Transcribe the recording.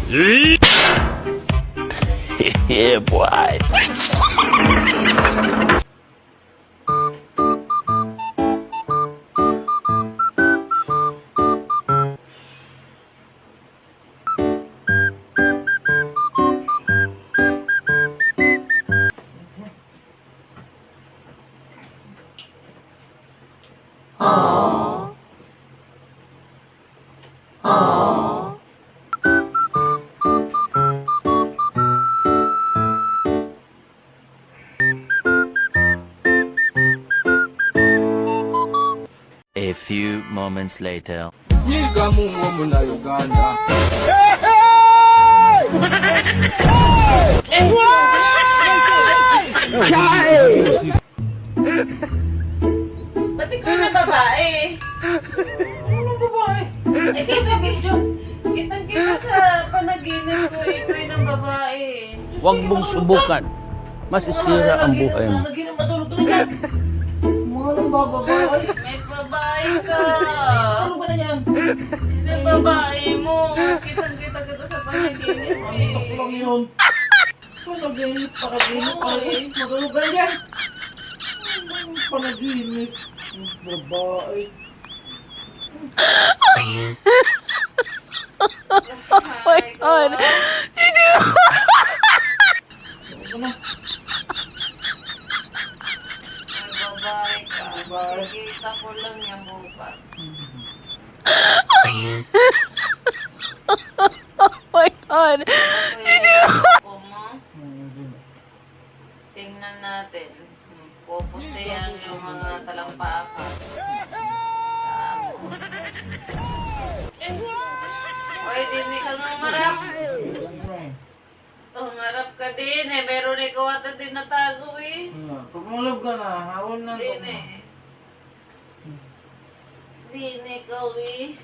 Yeah, boy. A few moments later. Niga mo muna Uganda. Ba't ikaw na babae? Ano babae? Eh, kita video. Kitang-kita sa panaginip ko, ikaw ng babae. Huwag mong subukan. Masisira ang buhay mo. Panaginip matulog-tulog yan. Mga nang bababae. May babae ka. Ano ba na yan? Sino yung babae mo? Kitang-kita kita sa panaginip. Ay, lang yun. Panaginip, panaginip. Ay, matulog ka na yan. Panaginip. Babae. Oh my God. Babae ka. Kita ko lang yan bukas. Oh my God. Ako mo. Tingnan natin. Pupustihan yung mga talampakan. Oy, din ka nga marap. Marap ka din eh. Meron ikaw ata din natago eh. Pagmulog ka na, hawal na. Din eh. Din ikaw eh.